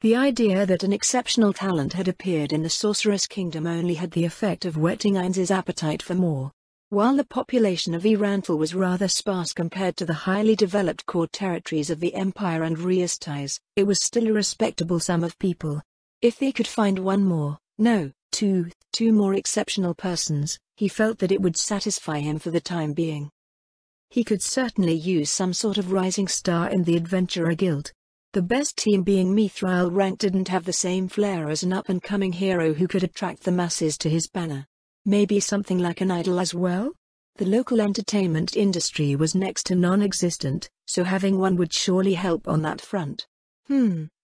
The idea that an exceptional talent had appeared in the Sorceress Kingdom only had the effect of whetting Ainz's appetite for more. While the population of Eranthal was rather sparse compared to the highly developed core territories of the Empire and Riestais, it was still a respectable sum of people. If they could find two more exceptional persons, he felt that it would satisfy him for the time being. He could certainly use some sort of rising star in the Adventurer Guild. The best team being Mithril rank didn't have the same flair as an up-and-coming hero who could attract the masses to his banner. Maybe something like an idol as well? The local entertainment industry was next to non-existent, so having one would surely help on that front.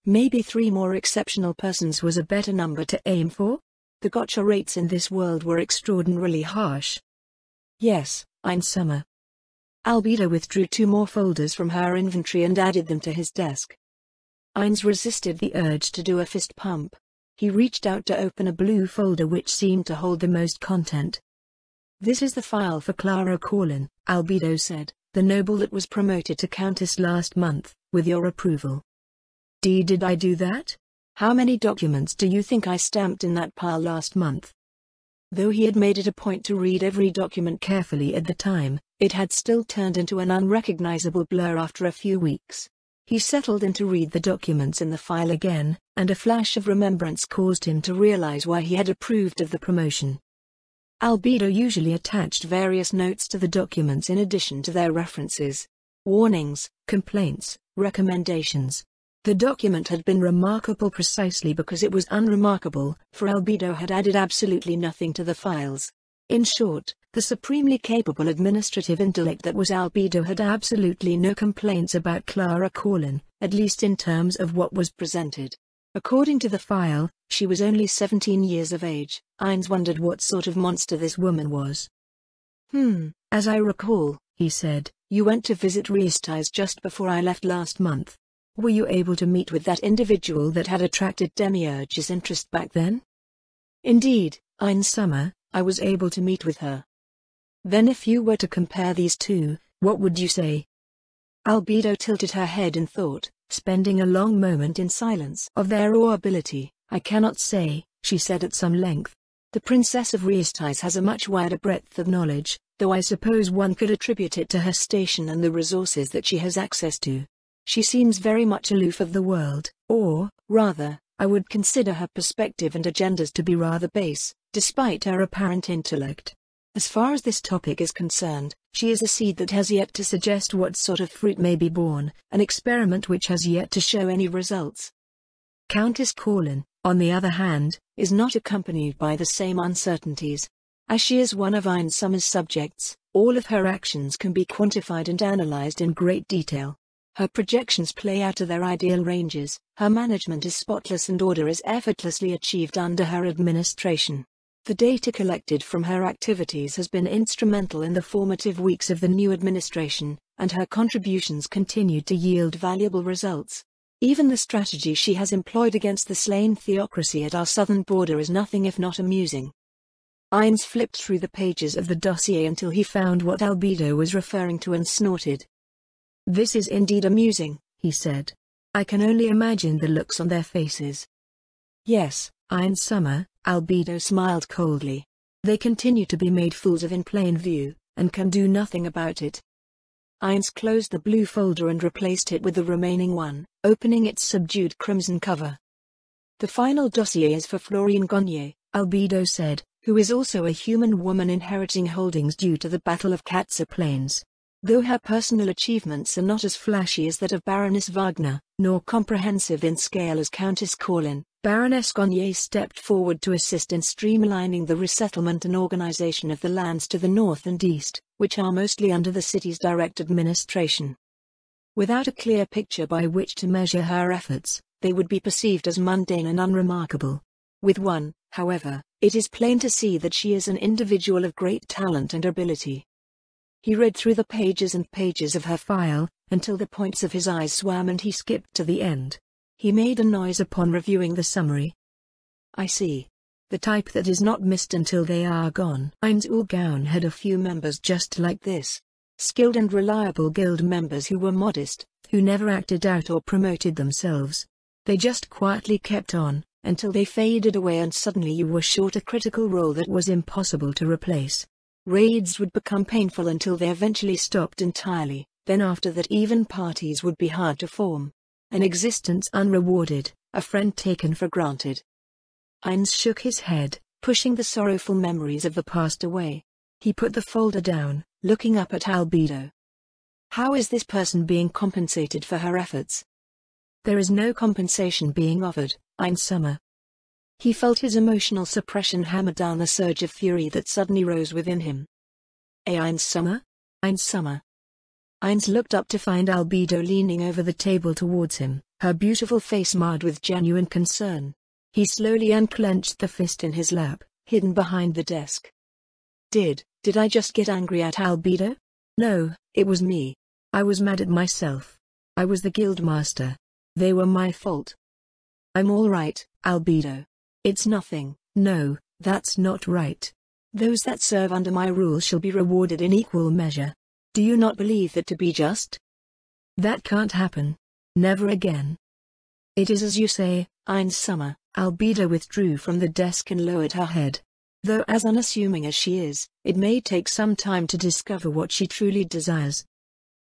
Maybe 3 more exceptional persons was a better number to aim for? The gotcha rates in this world were extraordinarily harsh. Yes, Ainz Summer. Albedo withdrew 2 more folders from her inventory and added them to his desk. Ainz resisted the urge to do a fist pump. He reached out to open a blue folder which seemed to hold the most content. "This is the file for Clara Corlin," Albedo said, "the noble that was promoted to Countess last month, with your approval." Did I do that? How many documents do you think I stamped in that pile last month?" Though he had made it a point to read every document carefully at the time, it had still turned into an unrecognizable blur after a few weeks. He settled in to read the documents in the file again, and a flash of remembrance caused him to realize why he had approved of the promotion. Albedo usually attached various notes to the documents in addition to their references. Warnings, complaints, recommendations. The document had been remarkable precisely because it was unremarkable, for Albedo had added absolutely nothing to the files. In short, the supremely capable administrative intellect that was Albedo had absolutely no complaints about Clara Corlin, at least in terms of what was presented. According to the file, she was only 17 years of age. Ainz wondered what sort of monster this woman was. As I recall," he said, "you went to visit Riestais just before I left last month. Were you able to meet with that individual that had attracted Demiurge's interest back then?" "Indeed, Ainz Summer, I was able to meet with her." "Then if you were to compare these two, what would you say?" Albedo tilted her head in thought, spending a long moment in silence. "Of their raw ability, I cannot say," she said at some length. "The Princess of Riestais has a much wider breadth of knowledge, though I suppose one could attribute it to her station and the resources that she has access to. She seems very much aloof of the world, or, rather, I would consider her perspective and agendas to be rather base, despite her apparent intellect. As far as this topic is concerned, she is a seed that has yet to suggest what sort of fruit may be born, an experiment which has yet to show any results. Countess Corlin, on the other hand, is not accompanied by the same uncertainties. As she is one of Ainz Summer's subjects, all of her actions can be quantified and analyzed in great detail. Her projections play out to their ideal ranges, her management is spotless and order is effortlessly achieved under her administration. The data collected from her activities has been instrumental in the formative weeks of the new administration, and her contributions continued to yield valuable results. Even the strategy she has employed against the slain theocracy at our southern border is nothing if not amusing." Ainz flipped through the pages of the dossier until he found what Albedo was referring to and snorted. "This is indeed amusing," he said. "I can only imagine the looks on their faces." "Yes, Ainz Summer," Albedo smiled coldly. "They continue to be made fools of in plain view, and can do nothing about it." Ainz closed the blue folder and replaced it with the remaining one, opening its subdued crimson cover. "The final dossier is for Florine Gonnier," Albedo said, "who is also a human woman inheriting holdings due to the Battle of Katza Plains. Though her personal achievements are not as flashy as that of Baroness Wagner, nor comprehensive in scale as Countess Corlin, Baroness Gonnier stepped forward to assist in streamlining the resettlement and organization of the lands to the north and east, which are mostly under the city's direct administration. Without a clear picture by which to measure her efforts, they would be perceived as mundane and unremarkable. With one, however, it is plain to see that she is an individual of great talent and ability." He read through the pages and pages of her file, until the points of his eyes swam and he skipped to the end. He made a noise upon reviewing the summary. "I see. The type that is not missed until they are gone." Ainz Ulgaun had a few members just like this. Skilled and reliable guild members who were modest, who never acted out or promoted themselves. They just quietly kept on, until they faded away and suddenly you were short a critical role that was impossible to replace. Raids would become painful until they eventually stopped entirely, then after that even parties would be hard to form. An existence unrewarded, a friend taken for granted. Ainz shook his head, pushing the sorrowful memories of the past away. He put the folder down, looking up at Albedo. How is this person being compensated for her efforts? There is no compensation being offered, Ainz Summer. He felt his emotional suppression hammer down a surge of fury that suddenly rose within him. Ainz Summer? Ainz Summer. Ainz looked up to find Albedo leaning over the table towards him, her beautiful face marred with genuine concern. He slowly unclenched the fist in his lap, hidden behind the desk. Did I just get angry at Albedo? No, it was me. I was mad at myself. I was the guildmaster. They were my fault. I'm all right, Albedo. It's nothing. No, that's not right. Those that serve under my rule shall be rewarded in equal measure. Do you not believe that to be just? That can't happen. Never again. It is as you say, Ainz Summer. Albedo withdrew from the desk and lowered her head. Though as unassuming as she is, it may take some time to discover what she truly desires.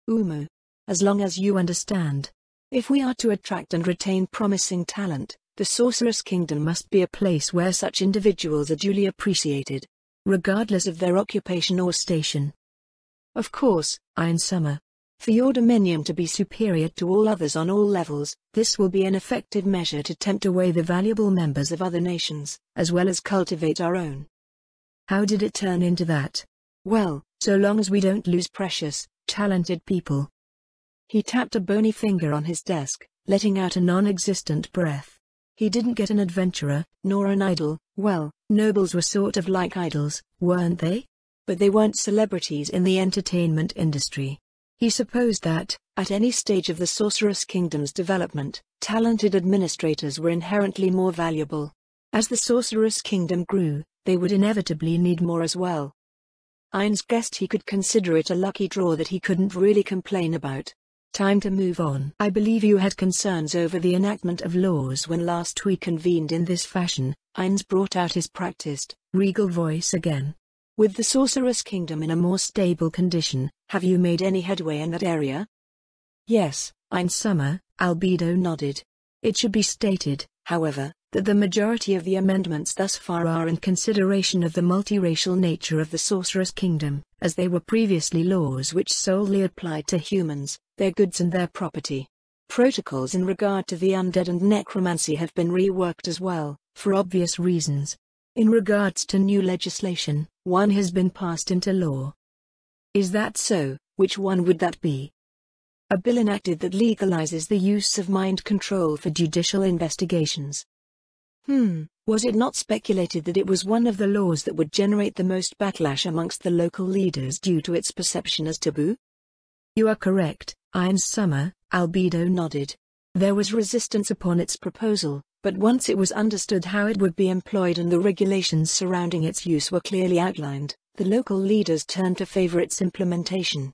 Umu. As long as you understand. If we are to attract and retain promising talent, the Sorceress Kingdom must be a place where such individuals are duly appreciated, regardless of their occupation or station. Of course, Ainz Summer. For your dominion to be superior to all others on all levels, this will be an effective measure to tempt away the valuable members of other nations, as well as cultivate our own. How did it turn into that? Well, so long as we don't lose precious, talented people. He tapped a bony finger on his desk, letting out a non-existent breath. He didn't get an adventurer, nor an idol. Well, nobles were sort of like idols, weren't they? But they weren't celebrities in the entertainment industry. He supposed that, at any stage of the Sorceress Kingdom's development, talented administrators were inherently more valuable. As the Sorceress Kingdom grew, they would inevitably need more as well. Ainz guessed he could consider it a lucky draw that he couldn't really complain about. Time to move on. I believe you had concerns over the enactment of laws when last we convened in this fashion. Ainz brought out his practiced, regal voice again. With the Sorceress Kingdom in a more stable condition, have you made any headway in that area? Yes, Ainz Summer. Albedo nodded. It should be stated, however, that the majority of the amendments thus far are in consideration of the multiracial nature of the Sorceress Kingdom, as they were previously laws which solely applied to humans, their goods and their property. Protocols in regard to the undead and necromancy have been reworked as well, for obvious reasons. In regards to new legislation, one has been passed into law. Is that so? Which one would that be? A bill enacted that legalizes the use of mind control for judicial investigations. Was it not speculated that it was one of the laws that would generate the most backlash amongst the local leaders due to its perception as taboo? You are correct, Ainz Summer. Albedo nodded. There was resistance upon its proposal, but once it was understood how it would be employed and the regulations surrounding its use were clearly outlined, the local leaders turned to favor its implementation.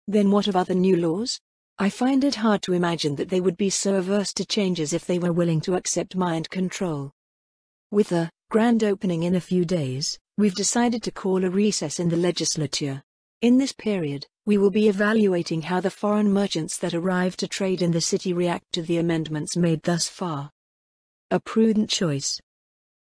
Then what of other new laws? I find it hard to imagine that they would be so averse to changes if they were willing to accept mind control. With the grand opening in a few days, we've decided to call a recess in the legislature. In this period, we will be evaluating how the foreign merchants that arrive to trade in the city react to the amendments made thus far. A prudent choice.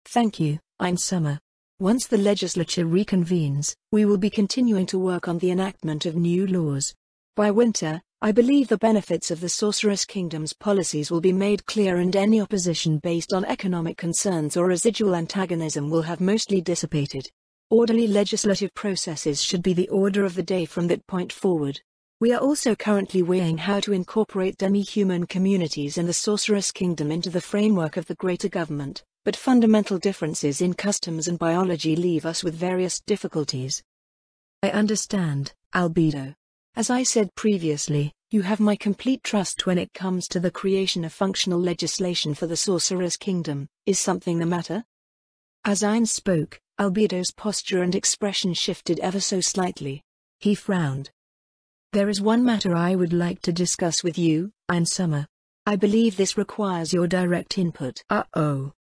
Thank you, Ainz Summer. Once the legislature reconvenes, we will be continuing to work on the enactment of new laws. By winter, I believe the benefits of the Sorceress Kingdom's policies will be made clear and any opposition based on economic concerns or residual antagonism will have mostly dissipated. Orderly legislative processes should be the order of the day from that point forward. We are also currently weighing how to incorporate demi-human communities in the Sorceress Kingdom into the framework of the greater government, but fundamental differences in customs and biology leave us with various difficulties. I understand, Albedo. As I said previously, you have my complete trust when it comes to the creation of functional legislation for the Sorceress Kingdom. Is something the matter? As Ainz spoke, Albedo's posture and expression shifted ever so slightly. He frowned. There is one matter I would like to discuss with you, Ainz Summer. I believe this requires your direct input. Uh-oh.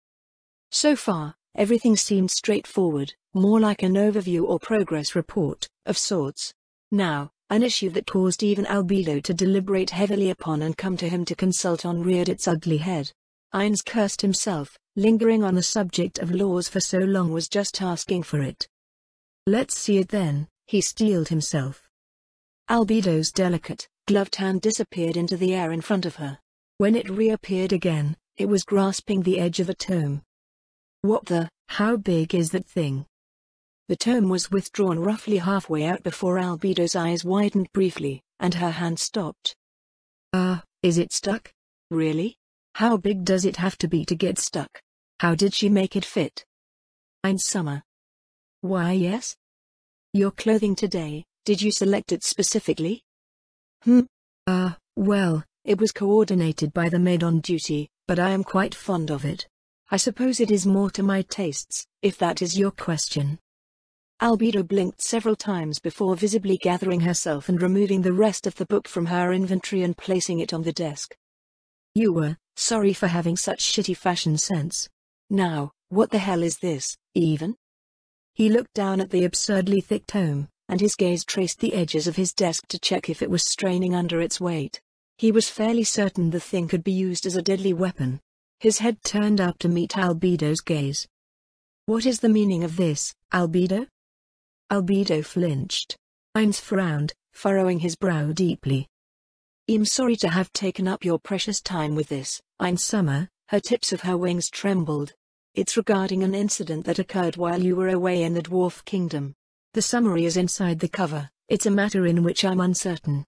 So far, everything seemed straightforward, more like an overview or progress report, of sorts. Now, an issue that caused even Albedo to deliberate heavily upon and come to him to consult on reared its ugly head. Ainz cursed himself. Lingering on the subject of laws for so long was just asking for it. Let's see it then, he steeled himself. Albedo's delicate, gloved hand disappeared into the air in front of her. When it reappeared again, it was grasping the edge of a tome. What the? How big is that thing? The tome was withdrawn roughly halfway out before Albedo's eyes widened briefly, and her hand stopped. Is it stuck? Really? How big does it have to be to get stuck? How did she make it fit? Ainz Summer. Why yes. Your clothing today, did you select it specifically? Well, it was coordinated by the maid on duty, but I am quite fond of it. I suppose it is more to my tastes, if that is your question. Albedo blinked several times before visibly gathering herself and removing the rest of the book from her inventory and placing it on the desk. You were sorry for having such shitty fashion sense. Now, what the hell is this, even? He looked down at the absurdly thick tome, and his gaze traced the edges of his desk to check if it was straining under its weight. He was fairly certain the thing could be used as a deadly weapon. His head turned up to meet Albedo's gaze. What is the meaning of this, Albedo? Albedo flinched. Ainz frowned, furrowing his brow deeply. I'm sorry to have taken up your precious time with this, Ainz Summer. Her tips of her wings trembled. It's regarding an incident that occurred while you were away in the Dwarf Kingdom. The summary is inside the cover. It's a matter in which I'm uncertain.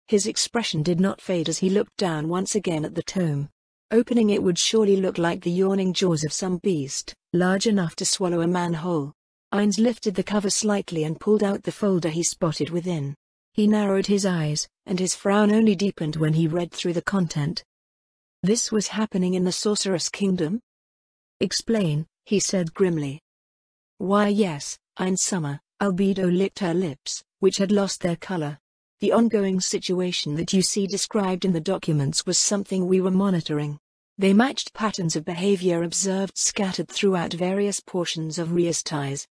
His expression did not fade as he looked down once again at the tome. Opening it would surely look like the yawning jaws of some beast, large enough to swallow a man whole. Ainz lifted the cover slightly and pulled out the folder he spotted within. He narrowed his eyes, and his frown only deepened when he read through the content. This was happening in the Sorceress Kingdom? Explain, he said grimly. Why yes, Ainz Summer. Albedo licked her lips, which had lost their color. The ongoing situation that you see described in the documents was something we were monitoring. They matched patterns of behavior observed scattered throughout various portions of Riestais.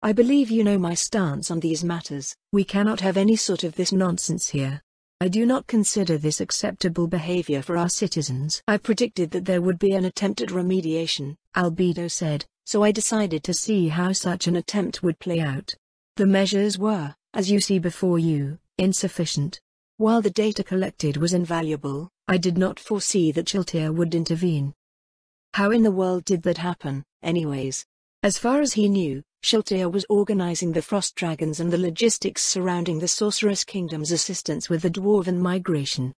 I believe you know my stance on these matters. We cannot have any sort of this nonsense here. I do not consider this acceptable behavior for our citizens. I predicted that there would be an attempt at remediation, Albedo said, so I decided to see how such an attempt would play out. The measures were, as you see before you, insufficient. While the data collected was invaluable, I did not foresee that Chiltir would intervene. How in the world did that happen, anyways? As far as he knew, Chiltir was organizing the Frost Dragons and the logistics surrounding the Sorceress Kingdom's assistance with the Dwarven migration.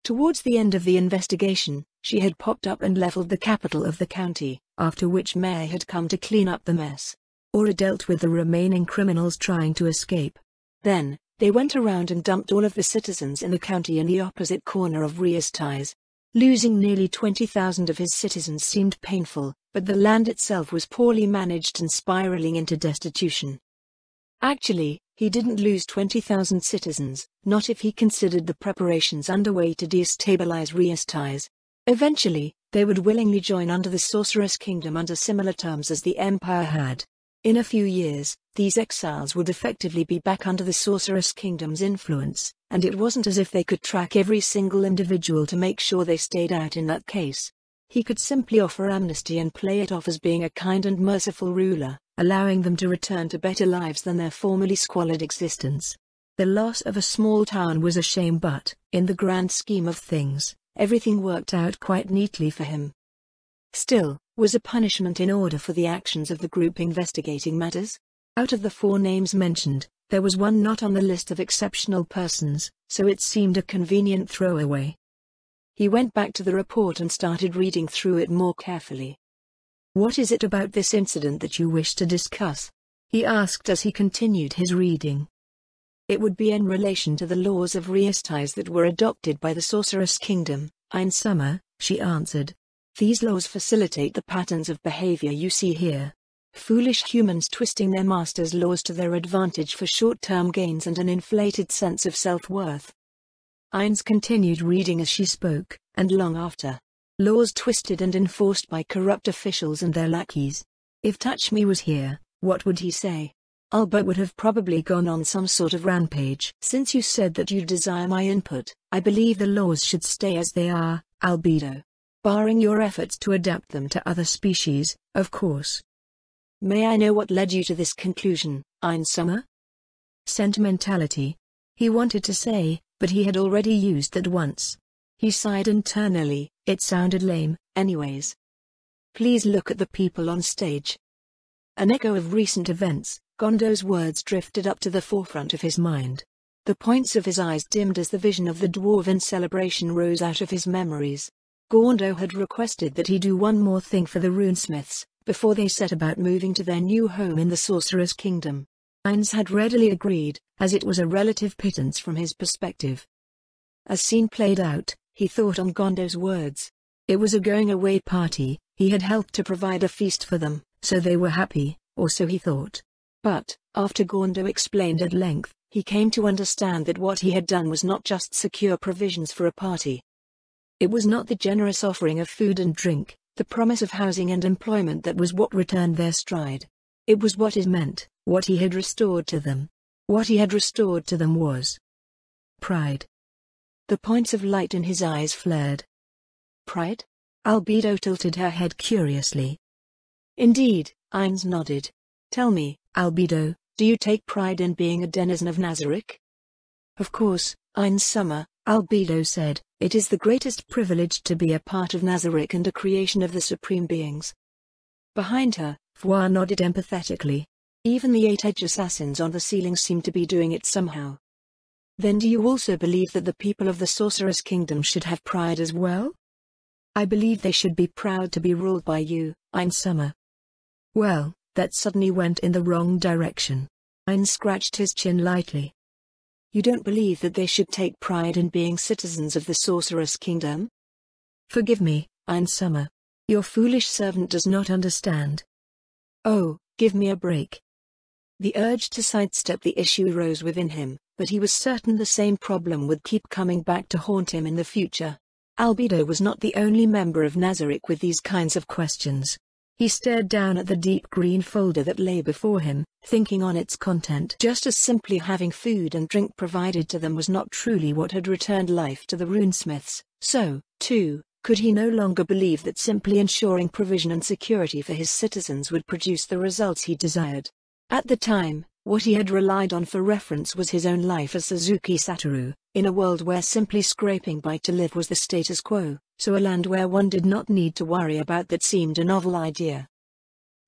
Towards the end of the investigation, she had popped up and leveled the capital of the county, after which Mayor had come to clean up the mess. Aura dealt with the remaining criminals trying to escape. Then, they went around and dumped all of the citizens in the county in the opposite corner of Riestais. Losing nearly 20,000 of his citizens seemed painful, but the land itself was poorly managed and spiraling into destitution. Actually, he didn't lose 20,000 citizens, not if he considered the preparations underway to destabilize Riestais. Eventually, they would willingly join under the Sorceress Kingdom under similar terms as the Empire had. In a few years, these exiles would effectively be back under the Sorceress Kingdom's influence, and it wasn't as if they could track every single individual to make sure they stayed out in that case. He could simply offer amnesty and play it off as being a kind and merciful ruler, allowing them to return to better lives than their formerly squalid existence. The loss of a small town was a shame, but, in the grand scheme of things, everything worked out quite neatly for him. Still, was a punishment in order for the actions of the group investigating matters? Out of the 4 names mentioned, there was one not on the list of exceptional persons, so it seemed a convenient throwaway. He went back to the report and started reading through it more carefully. What is it about this incident that you wish to discuss? He asked as he continued his reading. It would be in relation to the laws of Riestais that were adopted by the Sorceress Kingdom, Ainz Summer, she answered. These laws facilitate the patterns of behavior you see here. Foolish humans twisting their masters' laws to their advantage for short-term gains and an inflated sense of self-worth. Ainz continued reading as she spoke, and long after. Laws twisted and enforced by corrupt officials and their lackeys. If Touchme was here, what would he say? Albert would have probably gone on some sort of rampage. Since you said that you desire my input, I believe the laws should stay as they are, Albedo. Barring your efforts to adapt them to other species, of course. May I know what led you to this conclusion, Ainsummer? Sentimentality. He wanted to say, but he had already used that once. He sighed internally, it sounded lame, anyways. Please look at the people on stage. An echo of recent events, Gondo's words drifted up to the forefront of his mind. The points of his eyes dimmed as the vision of the dwarven celebration rose out of his memories. Gondo had requested that he do one more thing for the runesmiths, before they set about moving to their new home in the Sorcerer's Kingdom. Ainz had readily agreed, as it was a relative pittance from his perspective. As scene played out, he thought on Gondo's words. It was a going-away party, he had helped to provide a feast for them, so they were happy, or so he thought. But, after Gondo explained at length, he came to understand that what he had done was not just secure provisions for a party. It was not the generous offering of food and drink, the promise of housing and employment that was what returned their stride. It was what it meant, what he had restored to them. What he had restored to them was pride. The points of light in his eyes flared. Pride? Albedo tilted her head curiously. Indeed, Ainz nodded. Tell me, Albedo, do you take pride in being a denizen of Nazarick? Of course, Ainsummer, Albedo said, it is the greatest privilege to be a part of Nazarick and a creation of the Supreme Beings. Behind her, Fwa nodded empathetically. Even the 8 edge assassins on the ceiling seemed to be doing it somehow. Then do you also believe that the people of the Sorcerer's Kingdom should have pride as well? I believe they should be proud to be ruled by you, Ainsummer. Well, that suddenly went in the wrong direction. Ainz scratched his chin lightly. You don't believe that they should take pride in being citizens of the Sorcerer's Kingdom? Forgive me, Ainsummer. Your foolish servant does not understand. Oh, give me a break. The urge to sidestep the issue rose within him, but he was certain the same problem would keep coming back to haunt him in the future. Albedo was not the only member of Nazarick with these kinds of questions. He stared down at the deep green folder that lay before him, thinking on its content. Just as simply having food and drink provided to them was not truly what had returned life to the runesmiths, so, too, could he no longer believe that simply ensuring provision and security for his citizens would produce the results he desired. At the time, what he had relied on for reference was his own life as Suzuki Satoru, in a world where simply scraping by to live was the status quo, so a land where one did not need to worry about that seemed a novel idea.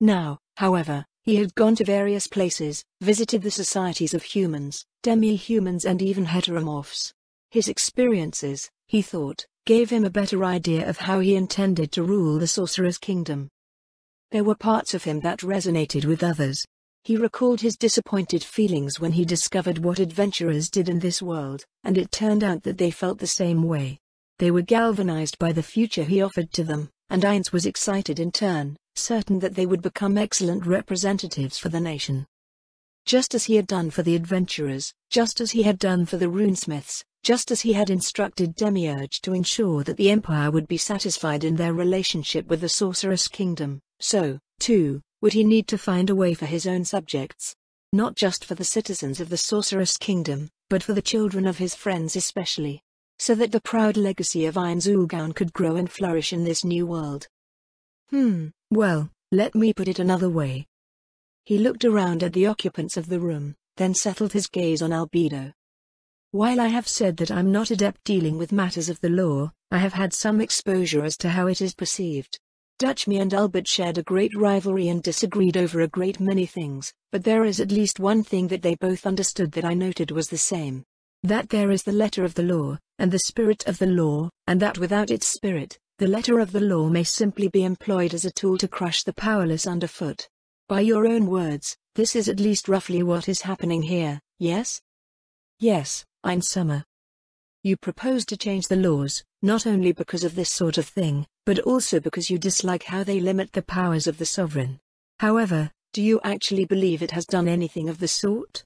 Now, however, he had gone to various places, visited the societies of humans, demi-humans and even heteromorphs. His experiences, he thought, gave him a better idea of how he intended to rule the Sorcerer's Kingdom. There were parts of him that resonated with others. He recalled his disappointed feelings when he discovered what adventurers did in this world, and it turned out that they felt the same way. They were galvanized by the future he offered to them, and Ainz was excited in turn, certain that they would become excellent representatives for the nation. Just as he had done for the adventurers, just as he had done for the runesmiths, just as he had instructed Demiurge to ensure that the Empire would be satisfied in their relationship with the Sorcerer's Kingdom, so, too, would he need to find a way for his own subjects. Not just for the citizens of the Sorcerer's Kingdom, but for the children of his friends especially. So that the proud legacy of Ainz Ulgaun could grow and flourish in this new world. Well, let me put it another way. He looked around at the occupants of the room, then settled his gaze on Albedo. While I have said that I'm not adept dealing with matters of the law, I have had some exposure as to how it is perceived. Dutchme and Albert shared a great rivalry and disagreed over a great many things, but there is at least one thing that they both understood that I noted was the same. That there is the letter of the law, and the spirit of the law, and that without its spirit, the letter of the law may simply be employed as a tool to crush the powerless underfoot. By your own words, this is at least roughly what is happening here, yes? Yes, Ainsummer. You propose to change the laws, not only because of this sort of thing, but also because you dislike how they limit the powers of the sovereign. However, do you actually believe it has done anything of the sort?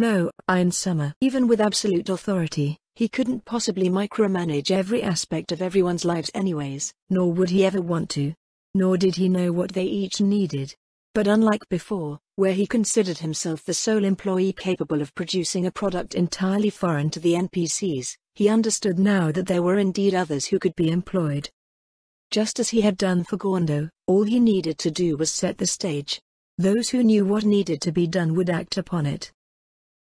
No, Iron Summer. Even with absolute authority, he couldn't possibly micromanage every aspect of everyone's lives anyways. Nor would he ever want to. Nor did he know what they each needed. But unlike before, where he considered himself the sole employee capable of producing a product entirely foreign to the NPCs, he understood now that there were indeed others who could be employed. Just as he had done for Gondo, all he needed to do was set the stage. Those who knew what needed to be done would act upon it.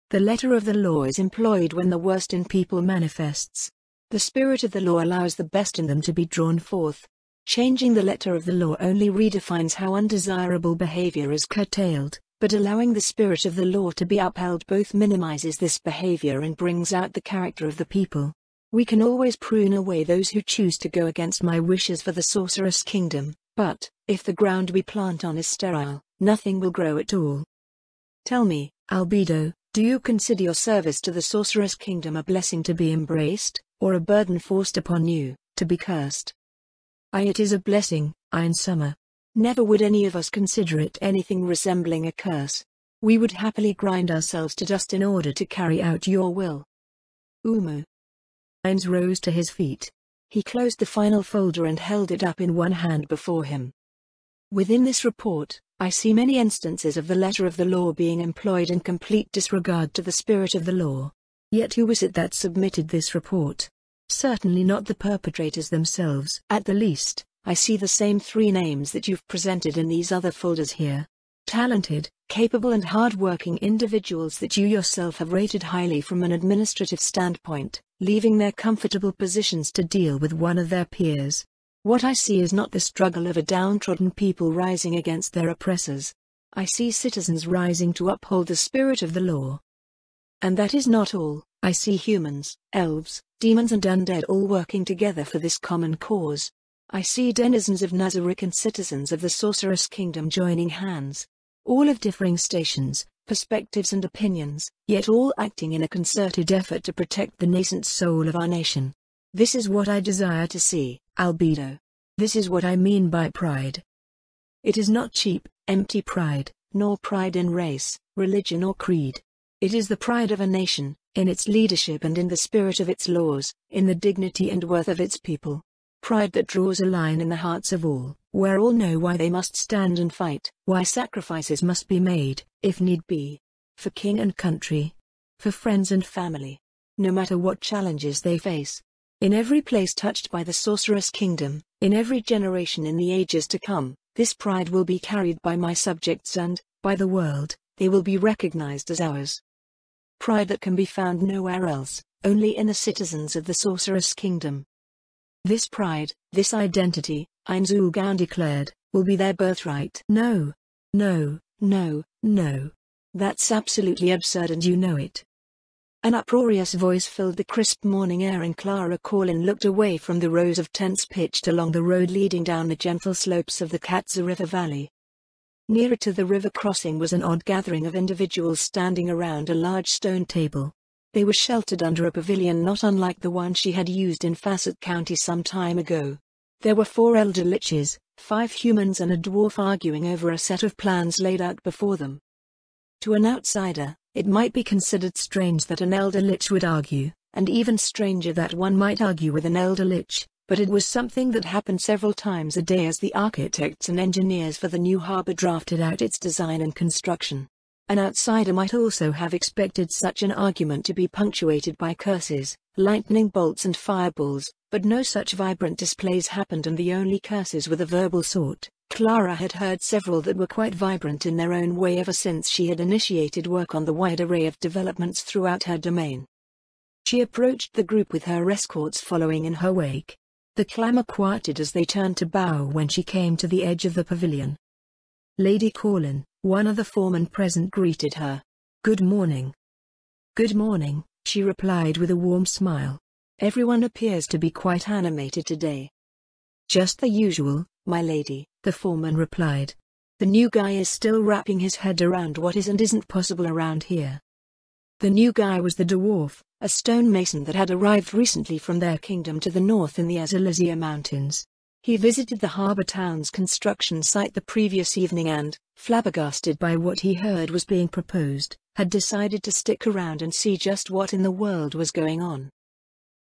The letter of the law is employed when the worst in people manifests. The spirit of the law allows the best in them to be drawn forth. Changing the letter of the law only redefines how undesirable behavior is curtailed, but allowing the spirit of the law to be upheld both minimizes this behavior and brings out the character of the people. We can always prune away those who choose to go against my wishes for the Sorceress Kingdom, but, if the ground we plant on is sterile, nothing will grow at all. Tell me, Albedo, do you consider your service to the Sorceress Kingdom a blessing to be embraced, or a burden forced upon you, to be cursed? It is a blessing, Iron Summer. Never would any of us consider it anything resembling a curse. We would happily grind ourselves to dust in order to carry out your will. Umu. Irons rose to his feet. He closed the final folder and held it up in one hand before him. Within this report, I see many instances of the letter of the law being employed in complete disregard to the spirit of the law. Yet who was it that submitted this report? Certainly not the perpetrators themselves. At the least, I see the same three names that you've presented in these other folders here. Talented, capable and hard-working individuals that you yourself have rated highly from an administrative standpoint, leaving their comfortable positions to deal with one of their peers. What I see is not the struggle of a downtrodden people rising against their oppressors. I see citizens rising to uphold the spirit of the law. And that is not all. I see humans, elves, demons and undead all working together for this common cause. I see denizens of Nazarick and citizens of the Sorceress Kingdom joining hands. All of differing stations, perspectives and opinions, yet all acting in a concerted effort to protect the nascent soul of our nation. This is what I desire to see, Albedo. This is what I mean by pride. It is not cheap, empty pride, nor pride in race, religion or creed. It is the pride of a nation, in its leadership and in the spirit of its laws, in the dignity and worth of its people. Pride that draws a line in the hearts of all, where all know why they must stand and fight, why sacrifices must be made, if need be. For king and country. For friends and family. No matter what challenges they face. In every place touched by the Sorceress Kingdom, in every generation in the ages to come, this pride will be carried by my subjects and, by the world, they will be recognized as ours. Pride that can be found nowhere else, only in the citizens of the Sorceress Kingdom. This pride, this identity, Einzulgaun declared, will be their birthright. No. No, no, no. That's absolutely absurd and you know it. An uproarious voice filled the crisp morning air and Clara Corlin looked away from the rows of tents pitched along the road leading down the gentle slopes of the Katza River Valley. Nearer to the river crossing was an odd gathering of individuals standing around a large stone table. They were sheltered under a pavilion not unlike the one she had used in Facet County some time ago. There were 4 elder liches, 5 humans and a dwarf arguing over a set of plans laid out before them. To an outsider, it might be considered strange that an elder lich would argue, and even stranger that one might argue with an elder lich. But it was something that happened several times a day as the architects and engineers for the new harbor drafted out its design and construction. An outsider might also have expected such an argument to be punctuated by curses, lightning bolts and fireballs, but no such vibrant displays happened and the only curses were the verbal sort. Clara had heard several that were quite vibrant in their own way ever since she had initiated work on the wide array of developments throughout her domain. She approached the group with her escorts following in her wake. The clamor quieted as they turned to bow when she came to the edge of the pavilion. Lady Corlin, one of the foremen present, greeted her. "Good morning." "Good morning," she replied with a warm smile. "Everyone appears to be quite animated today." "Just the usual, my lady," the foreman replied. "The new guy is still wrapping his head around what is and isn't possible around here." The new guy was the dwarf, a stonemason that had arrived recently from their kingdom to the north in the Azalazia Mountains. He visited the harbor town's construction site the previous evening and, flabbergasted by what he heard was being proposed, had decided to stick around and see just what in the world was going on.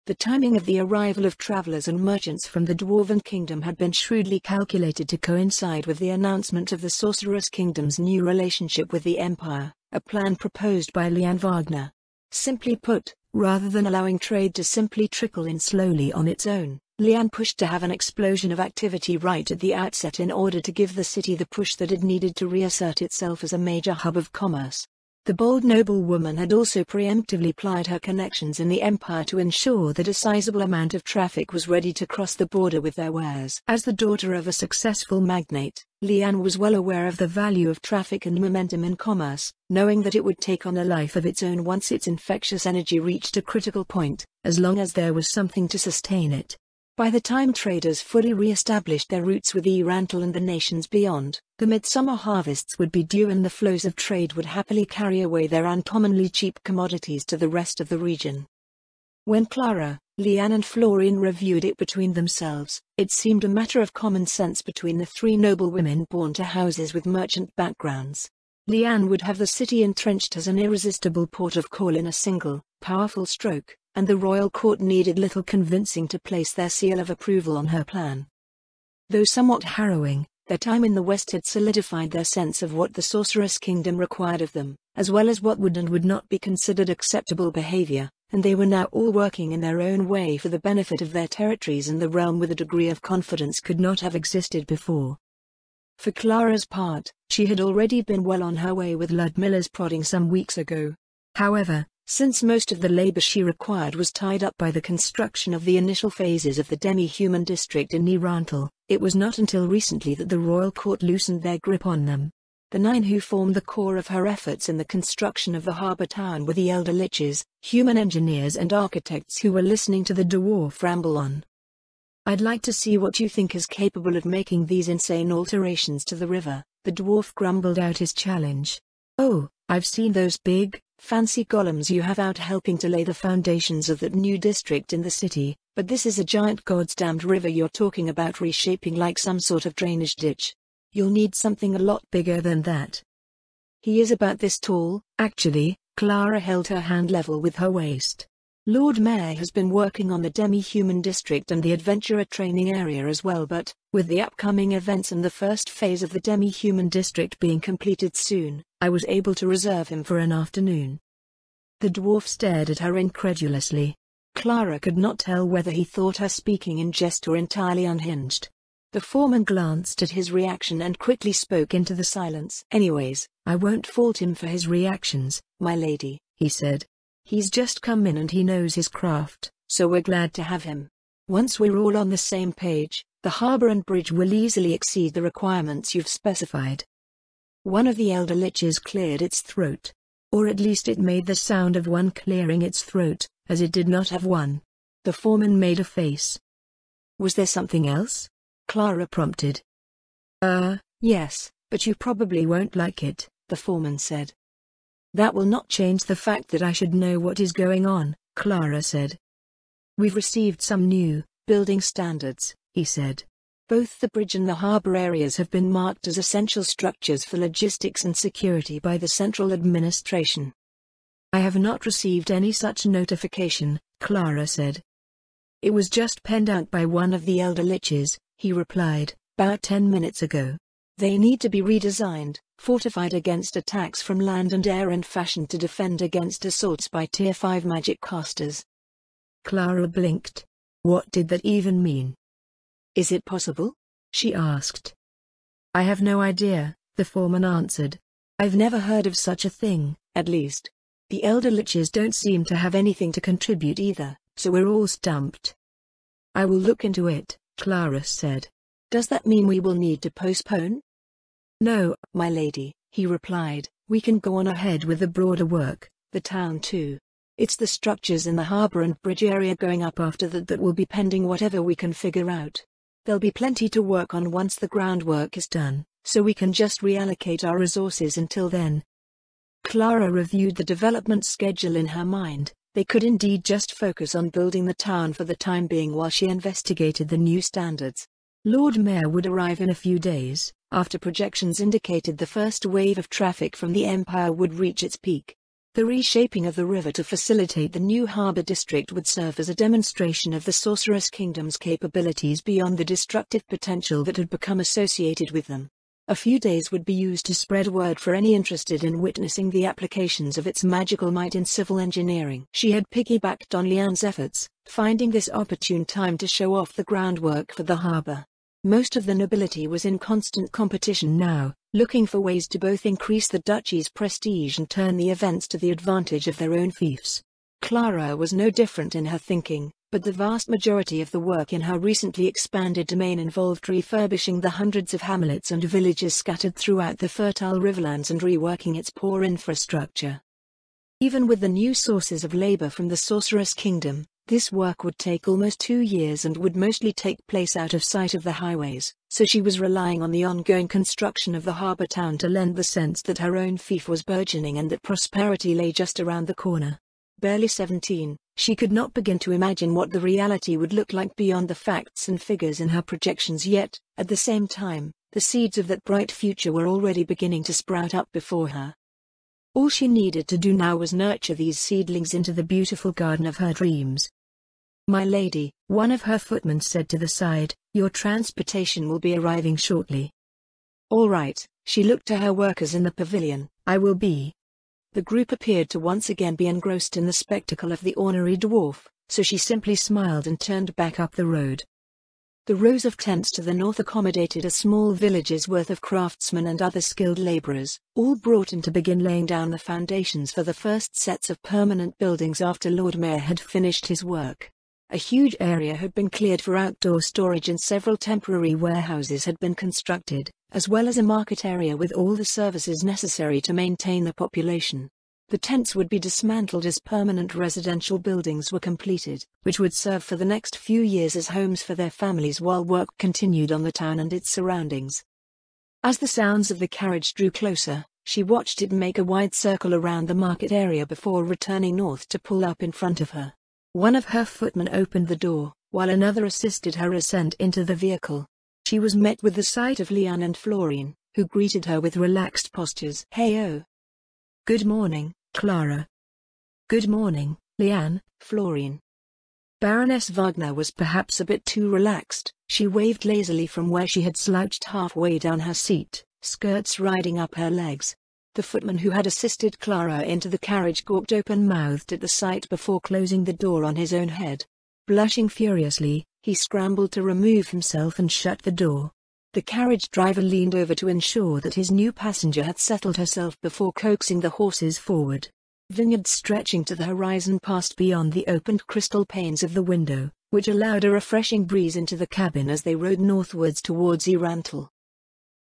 The timing of the arrival of travelers and merchants from the Dwarven Kingdom had been shrewdly calculated to coincide with the announcement of the Sorceress Kingdom's new relationship with the Empire, a plan proposed by Leanne Wagner. Simply put, rather than allowing trade to simply trickle in slowly on its own, Leanne pushed to have an explosion of activity right at the outset in order to give the city the push that it needed to reassert itself as a major hub of commerce. The bold noblewoman had also preemptively plied her connections in the Empire to ensure that a sizable amount of traffic was ready to cross the border with their wares. As the daughter of a successful magnate, Leanne was well aware of the value of traffic and momentum in commerce, knowing that it would take on a life of its own once its infectious energy reached a critical point, as long as there was something to sustain it. By the time traders fully re-established their roots with Erantal and the nations beyond, the midsummer harvests would be due and the flows of trade would happily carry away their uncommonly cheap commodities to the rest of the region. When Clara, Leanne and Florian reviewed it between themselves, it seemed a matter of common sense between the three noble women born to houses with merchant backgrounds. Leanne would have the city entrenched as an irresistible port of call in a single, powerful stroke, and the royal court needed little convincing to place their seal of approval on her plan. Though somewhat harrowing, their time in the West had solidified their sense of what the Sorceress Kingdom required of them, as well as what would and would not be considered acceptable behavior, and they were now all working in their own way for the benefit of their territories and the realm with a degree of confidence could not have existed before. For Clara's part, she had already been well on her way with Ludmilla's prodding some weeks ago. However, since most of the labor she required was tied up by the construction of the initial phases of the demi-human district in Erantal, it was not until recently that the royal court loosened their grip on them. The 9 who formed the core of her efforts in the construction of the harbour town were the elder liches, human engineers and architects who were listening to the dwarf ramble on. "I'd like to see what you think is capable of making these insane alterations to the river," the dwarf grumbled out his challenge. "Oh, I've seen those big, fancy golems you have out helping to lay the foundations of that new district in the city, but this is a giant goddamned river you're talking about reshaping like some sort of drainage ditch. You'll need something a lot bigger than that." "He is about this tall, actually." Clara held her hand level with her waist. "Lord Mayor has been working on the demi-human district and the adventurer training area as well, but, with the upcoming events and the first phase of the demi-human district being completed soon, I was able to reserve him for an afternoon." The dwarf stared at her incredulously. Clara could not tell whether he thought her speaking in jest or entirely unhinged. The foreman glanced at his reaction and quickly spoke into the silence. "Anyways, I won't fault him for his reactions, my lady," he said. "He's just come in and he knows his craft, so we're glad to have him. Once we're all on the same page, the harbour and bridge will easily exceed the requirements you've specified." One of the elder liches cleared its throat. Or at least it made the sound of one clearing its throat, as it did not have one. The foreman made a face. "Was there something else?" Clara prompted. Yes, but you probably won't like it," the foreman said. "That will not change the fact that I should know what is going on," Clara said. "We've received some new building standards," he said. "Both the bridge and the harbour areas have been marked as essential structures for logistics and security by the central administration." "I have not received any such notification," Clara said. "It was just penned out by one of the elder liches," he replied, "about 10 minutes ago. They need to be redesigned, fortified against attacks from land and air and fashioned to defend against assaults by Tier 5 magic casters." Clara blinked. What did that even mean? "Is it possible?" she asked. "I have no idea," the foreman answered. "I've never heard of such a thing, at least. The elder liches don't seem to have anything to contribute either, so we're all stumped." "I will look into it," Clara said. "Does that mean we will need to postpone?" "No, my lady," he replied, "we can go on ahead with the broader work, the town too. It's the structures in the harbour and bridge area going up after that will be pending whatever we can figure out. There'll be plenty to work on once the groundwork is done, so we can just reallocate our resources until then." Clara reviewed the development schedule in her mind. They could indeed just focus on building the town for the time being while she investigated the new standards. Lord Mayor would arrive in a few days, after projections indicated the first wave of traffic from the Empire would reach its peak. The reshaping of the river to facilitate the new harbor district would serve as a demonstration of the Sorceress Kingdom's capabilities beyond the destructive potential that had become associated with them. A few days would be used to spread word for any interested in witnessing the applications of its magical might in civil engineering. She had piggybacked on Lian's efforts, finding this opportune time to show off the groundwork for the harbor. Most of the nobility was in constant competition now, looking for ways to both increase the duchy's prestige and turn the events to the advantage of their own fiefs. Clara was no different in her thinking, but the vast majority of the work in her recently expanded domain involved refurbishing the hundreds of hamlets and villages scattered throughout the fertile riverlands and reworking its poor infrastructure. Even with the new sources of labor from the Sorceress Kingdom, this work would take almost 2 years and would mostly take place out of sight of the highways, so she was relying on the ongoing construction of the harbor town to lend the sense that her own fief was burgeoning and that prosperity lay just around the corner. Barely 17, she could not begin to imagine what the reality would look like beyond the facts and figures in her projections yet, at the same time, the seeds of that bright future were already beginning to sprout up before her. All she needed to do now was nurture these seedlings into the beautiful garden of her dreams. "My lady," one of her footmen said to the side, "your transportation will be arriving shortly." "All right," she looked to her workers in the pavilion, "I will be." The group appeared to once again be engrossed in the spectacle of the ornery dwarf, so she simply smiled and turned back up the road. The rows of tents to the north accommodated a small village's worth of craftsmen and other skilled laborers, all brought in to begin laying down the foundations for the first sets of permanent buildings after Lord Mayor had finished his work. A huge area had been cleared for outdoor storage and several temporary warehouses had been constructed, as well as a market area with all the services necessary to maintain the population. The tents would be dismantled as permanent residential buildings were completed, which would serve for the next few years as homes for their families while work continued on the town and its surroundings. As the sounds of the carriage drew closer, she watched it make a wide circle around the market area before returning north to pull up in front of her. One of her footmen opened the door, while another assisted her ascent into the vehicle. She was met with the sight of Lian and Florine, who greeted her with relaxed postures. "Hey-oh. Good morning, Clara." "Good morning, Lian, Florine." Baroness Wagner was perhaps a bit too relaxed. She waved lazily from where she had slouched halfway down her seat, skirts riding up her legs. The footman who had assisted Clara into the carriage gawked open-mouthed at the sight before closing the door on his own head. Blushing furiously, he scrambled to remove himself and shut the door. The carriage driver leaned over to ensure that his new passenger had settled herself before coaxing the horses forward. Vineyards stretching to the horizon passed beyond the opened crystal panes of the window, which allowed a refreshing breeze into the cabin as they rode northwards towards Irantal.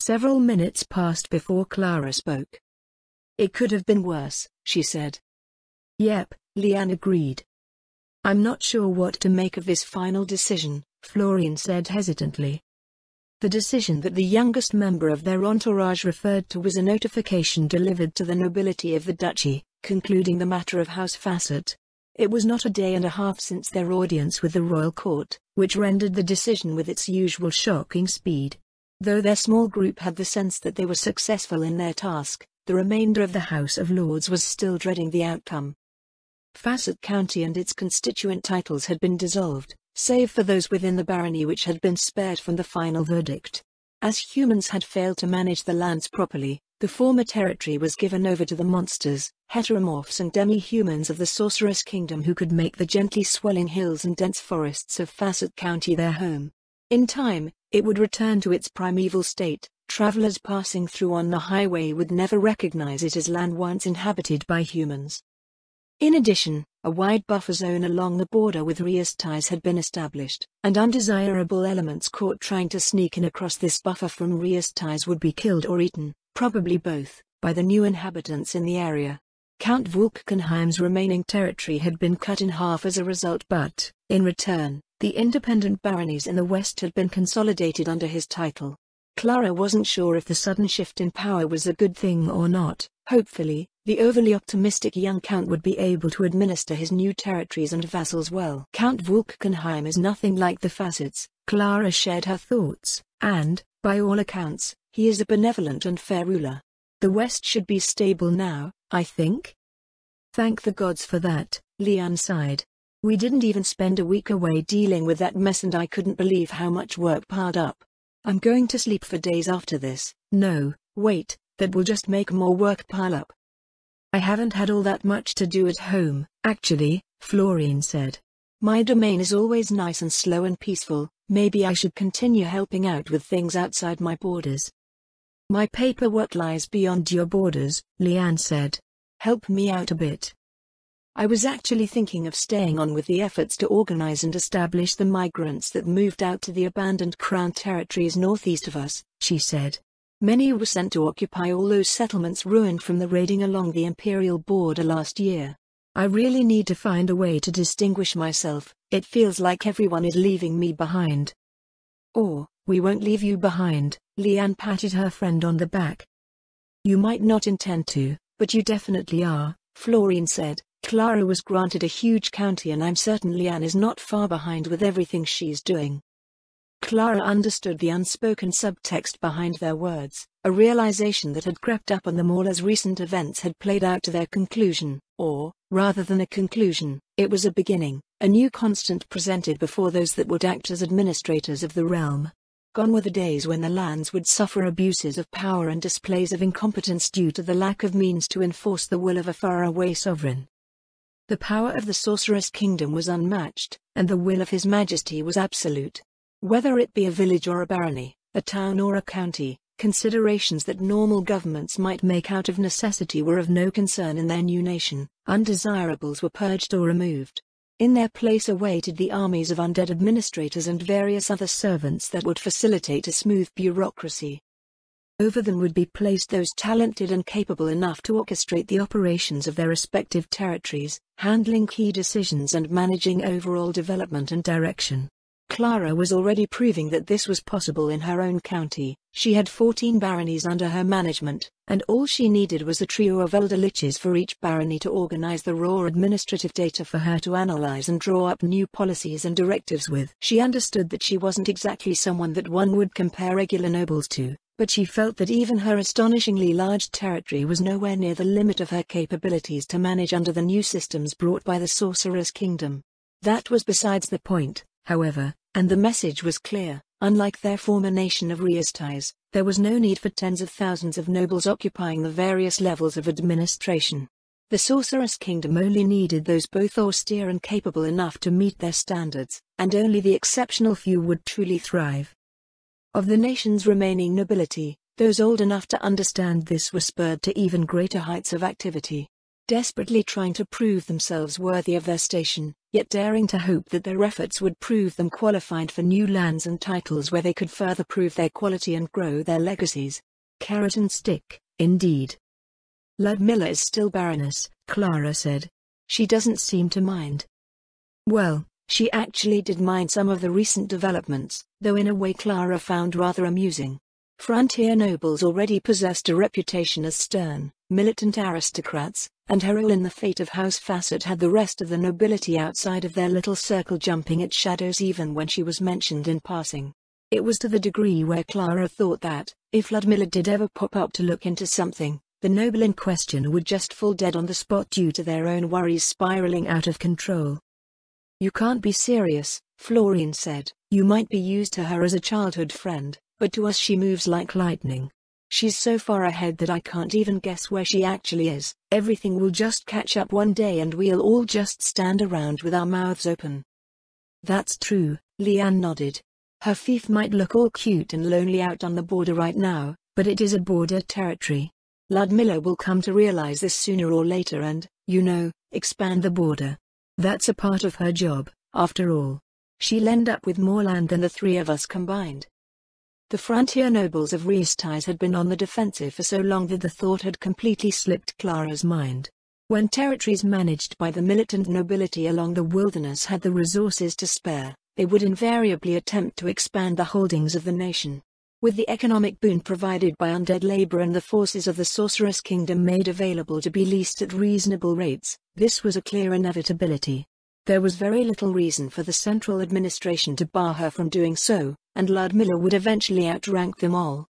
Several minutes passed before Clara spoke. "It could have been worse," she said. "Yep," Lian agreed. "I'm not sure what to make of this final decision," Florine said hesitantly. The decision that the youngest member of their entourage referred to was a notification delivered to the nobility of the duchy, concluding the matter of House Facet. It was not a day and a half since their audience with the royal court, which rendered the decision with its usual shocking speed. Though their small group had the sense that they were successful in their task, the remainder of the House of Lords was still dreading the outcome. Facet County and its constituent titles had been dissolved, save for those within the barony which had been spared from the final verdict. As humans had failed to manage the lands properly, the former territory was given over to the monsters, heteromorphs and demi-humans of the Sorceress Kingdom who could make the gently swelling hills and dense forests of Facet County their home. In time, it would return to its primeval state. Travelers passing through on the highway would never recognize it as land once inhabited by humans. In addition, a wide buffer zone along the border with Riastais had been established, and undesirable elements caught trying to sneak in across this buffer from Riastais would be killed or eaten, probably both, by the new inhabitants in the area. Count Vulcanheim's remaining territory had been cut in half as a result, but, in return, the independent baronies in the west had been consolidated under his title. Clara wasn't sure if the sudden shift in power was a good thing or not. Hopefully, the overly optimistic young count would be able to administer his new territories and vassals well. Count Vulcanheim is nothing like the Facets, Clara shared her thoughts, and, by all accounts, he is a benevolent and fair ruler. The West should be stable now, I think. Thank the gods for that, Leanne sighed. We didn't even spend a week away dealing with that mess and I couldn't believe how much work piled up. I'm going to sleep for days after this. No, wait, that will just make more work pile up. I haven't had all that much to do at home, actually, Florine said. My domain is always nice and slow and peaceful, maybe I should continue helping out with things outside my borders. My paperwork lies beyond your borders, Leanne said. Help me out a bit. I was actually thinking of staying on with the efforts to organize and establish the migrants that moved out to the abandoned Crown territories northeast of us, she said. Many were sent to occupy all those settlements ruined from the raiding along the imperial border last year. I really need to find a way to distinguish myself. It feels like everyone is leaving me behind. Or, we won't leave you behind, Leanne patted her friend on the back. You might not intend to, but you definitely are, Florine said. Clara was granted a huge county and I'm certain Leanne is not far behind with everything she's doing. Clara understood the unspoken subtext behind their words, a realization that had crept up on them all as recent events had played out to their conclusion, or, rather than a conclusion, it was a beginning, a new constant presented before those that would act as administrators of the realm. Gone were the days when the lands would suffer abuses of power and displays of incompetence due to the lack of means to enforce the will of a faraway sovereign. The power of the Sorceress Kingdom was unmatched, and the will of His Majesty was absolute. Whether it be a village or a barony, a town or a county, considerations that normal governments might make out of necessity were of no concern in their new nation. Undesirables were purged or removed. In their place awaited the armies of undead administrators and various other servants that would facilitate a smooth bureaucracy. Over them would be placed those talented and capable enough to orchestrate the operations of their respective territories, handling key decisions and managing overall development and direction. Clara was already proving that this was possible in her own county. She had 14 baronies under her management, and all she needed was a trio of elder liches for each barony to organize the raw administrative data for her to analyze and draw up new policies and directives with. She understood that she wasn't exactly someone that one would compare regular nobles to, but she felt that even her astonishingly large territory was nowhere near the limit of her capabilities to manage under the new systems brought by the Sorcerer's Kingdom. That was besides the point, however, and the message was clear. Unlike their former nation of Riestais, there was no need for tens of thousands of nobles occupying the various levels of administration. The Sorceress Kingdom only needed those both austere and capable enough to meet their standards, and only the exceptional few would truly thrive. Of the nation's remaining nobility, those old enough to understand this were spurred to even greater heights of activity. Desperately trying to prove themselves worthy of their station, yet daring to hope that their efforts would prove them qualified for new lands and titles where they could further prove their quality and grow their legacies. Carrot and stick, indeed. Ludmilla is still Baroness, Clara said. She doesn't seem to mind. Well, she actually did mind some of the recent developments, though in a way Clara found rather amusing. Frontier nobles already possessed a reputation as stern, militant aristocrats, and her role in the fate of House Fassett had the rest of the nobility outside of their little circle jumping at shadows even when she was mentioned in passing. It was to the degree where Clara thought that, if Ludmilla did ever pop up to look into something, the noble in question would just fall dead on the spot due to their own worries spiraling out of control. You can't be serious, Florine said. You might be used to her as a childhood friend, but to us she moves like lightning. She's so far ahead that I can't even guess where she actually is. Everything will just catch up one day and we'll all just stand around with our mouths open. That's true, Leanne nodded. Her fief might look all cute and lonely out on the border right now, but it is a border territory. Ludmilla will come to realize this sooner or later and, expand the border. That's a part of her job, after all. She'll end up with more land than the three of us combined. The frontier nobles of Riestais had been on the defensive for so long that the thought had completely slipped Clara's mind. When territories managed by the militant nobility along the wilderness had the resources to spare, they would invariably attempt to expand the holdings of the nation. With the economic boon provided by undead labor and the forces of the Sorceress Kingdom made available to be leased at reasonable rates, this was a clear inevitability. There was very little reason for the central administration to bar her from doing so, and Ludmilla would eventually outrank them all.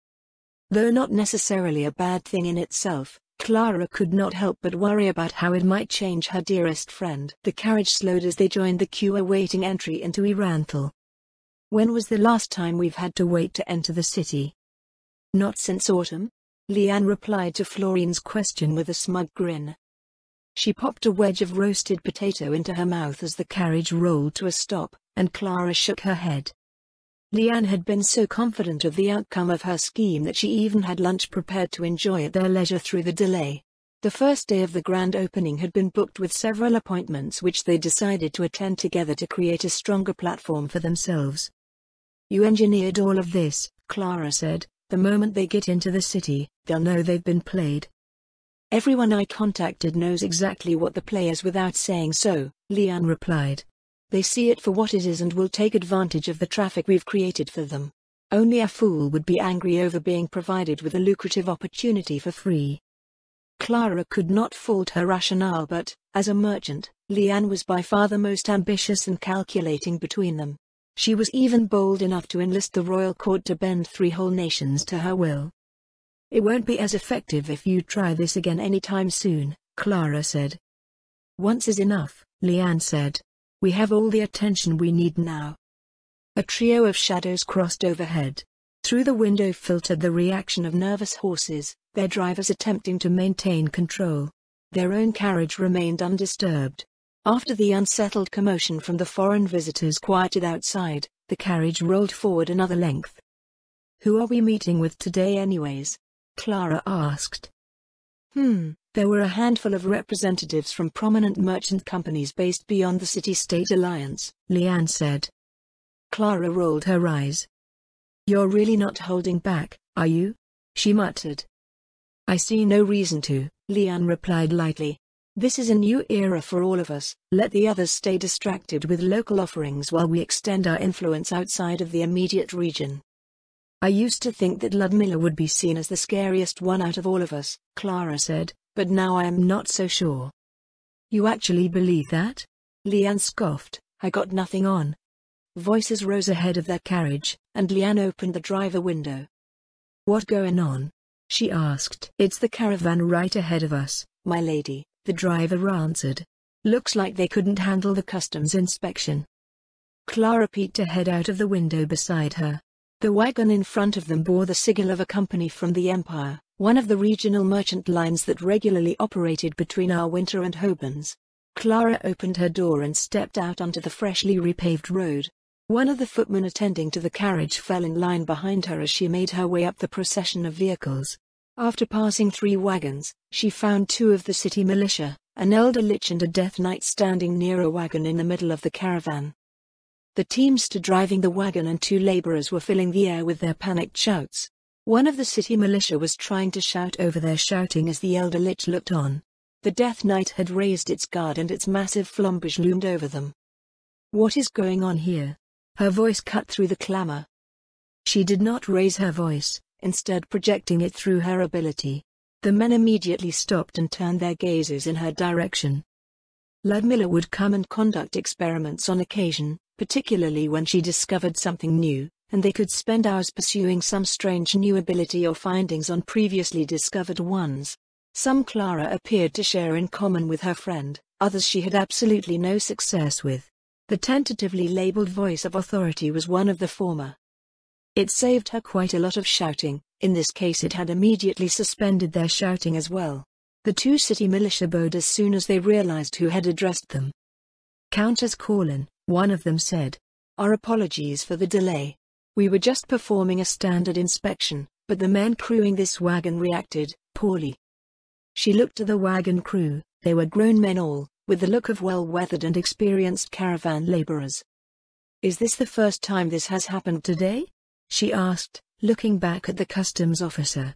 Though not necessarily a bad thing in itself, Clara could not help but worry about how it might change her dearest friend. The carriage slowed as they joined the queue awaiting entry into Iranthal. When was the last time we've had to wait to enter the city? Not since autumn? Leanne replied to Florine's question with a smug grin. She popped a wedge of roasted potato into her mouth as the carriage rolled to a stop, and Clara shook her head. Leanne had been so confident of the outcome of her scheme that she even had lunch prepared to enjoy at their leisure through the delay. The first day of the grand opening had been booked with several appointments which they decided to attend together to create a stronger platform for themselves. You engineered all of this, Clara said. The moment they get into the city, they'll know they've been played. Everyone I contacted knows exactly what the play is without saying so, Leanne replied. They see it for what it is and will take advantage of the traffic we've created for them. Only a fool would be angry over being provided with a lucrative opportunity for free. Clara could not fault her rationale, but, as a merchant, Leanne was by far the most ambitious and calculating between them. She was even bold enough to enlist the royal court to bend 3 whole nations to her will. It won't be as effective if you try this again anytime soon, Clara said. Once is enough, Leanne said. We have all the attention we need now. A trio of shadows crossed overhead. Through the window filtered the reaction of nervous horses, their drivers attempting to maintain control. Their own carriage remained undisturbed. After the unsettled commotion from the foreign visitors quieted outside, the carriage rolled forward another length. Who are we meeting with today anyways? Clara asked. There were a handful of representatives from prominent merchant companies based beyond the city-state alliance, Leanne said. Clara rolled her eyes. You're really not holding back, are you? She muttered. I see no reason to, Leanne replied lightly. This is a new era for all of us. Let the others stay distracted with local offerings while we extend our influence outside of the immediate region. I used to think that Ludmilla would be seen as the scariest one out of all of us, Clara said, but now I am not so sure. You actually believe that? Leanne scoffed. I got nothing on. Voices rose ahead of their carriage, and Leanne opened the driver window. What going on? She asked. It's the caravan right ahead of us, my lady, the driver answered. Looks like they couldn't handle the customs inspection. Clara peeked her head out of the window beside her. The wagon in front of them bore the sigil of a company from the Empire, one of the regional merchant lines that regularly operated between Winter and Hoblands. Clara opened her door and stepped out onto the freshly repaved road. One of the footmen attending to the carriage fell in line behind her as she made her way up the procession of vehicles. After passing 3 wagons, she found 2 of the city militia, an elder lich and a death knight standing near a wagon in the middle of the caravan. The teamster driving the wagon and 2 laborers were filling the air with their panicked shouts. One of the city militia was trying to shout over their shouting as the elder lich looked on. The death knight had raised its guard and its massive flambeau loomed over them. What is going on here? Her voice cut through the clamor. She did not raise her voice, instead projecting it through her ability. The men immediately stopped and turned their gazes in her direction. Ludmilla would come and conduct experiments on occasion, particularly when she discovered something new, and they could spend hours pursuing some strange new ability or findings on previously discovered ones. Some Clara appeared to share in common with her friend, others she had absolutely no success with. The tentatively labeled voice of authority was one of the former. It saved her quite a lot of shouting. In this case it had immediately suspended their shouting as well. The 2 city militia bowed as soon as they realized who had addressed them. Countess Corlin, one of them said. Our apologies for the delay. We were just performing a standard inspection, but the men crewing this wagon reacted poorly. She looked to the wagon crew. They were grown men all, with the look of well-weathered and experienced caravan laborers. Is this the first time this has happened today? She asked, looking back at the customs officer.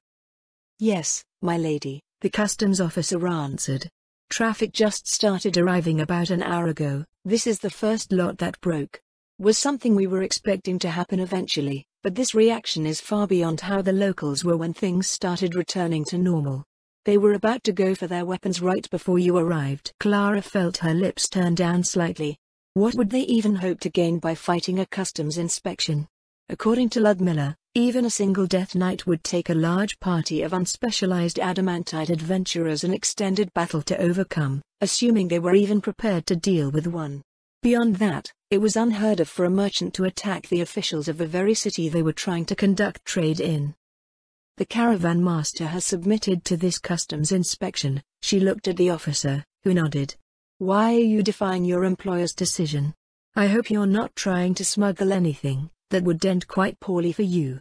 Yes, my lady, the customs officer answered. Traffic just started arriving about an hour ago. This is the first lot that broke. Was something we were expecting to happen eventually, but this reaction is far beyond how the locals were when things started returning to normal. They were about to go for their weapons right before you arrived. Clara felt her lips turn down slightly. What would they even hope to gain by fighting a customs inspection? According to Ludmilla, Even a single Death Knight would take a large party of unspecialized adamantite adventurers an extended battle to overcome, assuming they were even prepared to deal with one. Beyond that, it was unheard of for a merchant to attack the officials of the very city they were trying to conduct trade in. The caravan master has submitted to this customs inspection. She looked at the officer, who nodded. Why are you defying your employer's decision? I hope you're not trying to smuggle anything that would end quite poorly for you.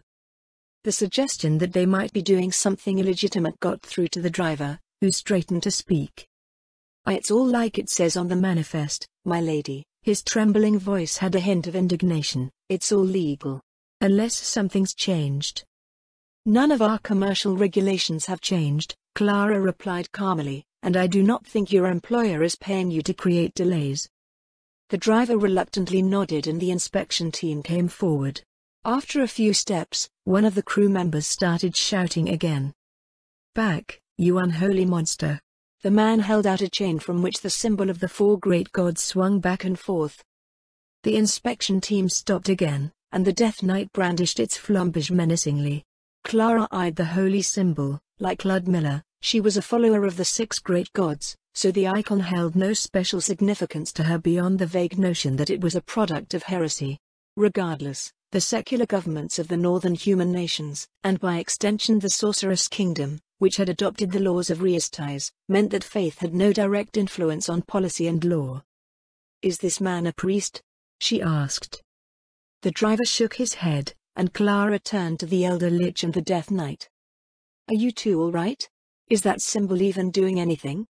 The suggestion that they might be doing something illegitimate got through to the driver, who straightened to speak. It's all like it says on the manifest, my lady. His trembling voice had a hint of indignation. It's all legal. Unless something's changed. None of our commercial regulations have changed, Clara replied calmly, and I do not think your employer is paying you to create delays. The driver reluctantly nodded and the inspection team came forward. After a few steps, one of the crew members started shouting again. Back, you unholy monster. The man held out a chain from which the symbol of the 4 great gods swung back and forth. The inspection team stopped again, and the Death Knight brandished its flambage menacingly. Clara eyed the holy symbol. Like Ludmilla, she was a follower of the 6 great gods, so the icon held no special significance to her beyond the vague notion that it was a product of heresy. Regardless, the secular governments of the northern human nations, and by extension the Sorceress Kingdom, which had adopted the laws of Reistais, meant that faith had no direct influence on policy and law. Is this man a priest? She asked. The driver shook his head, and Clara turned to the Elder Lich and the Death Knight. Are you two all right? Is that symbol even doing anything?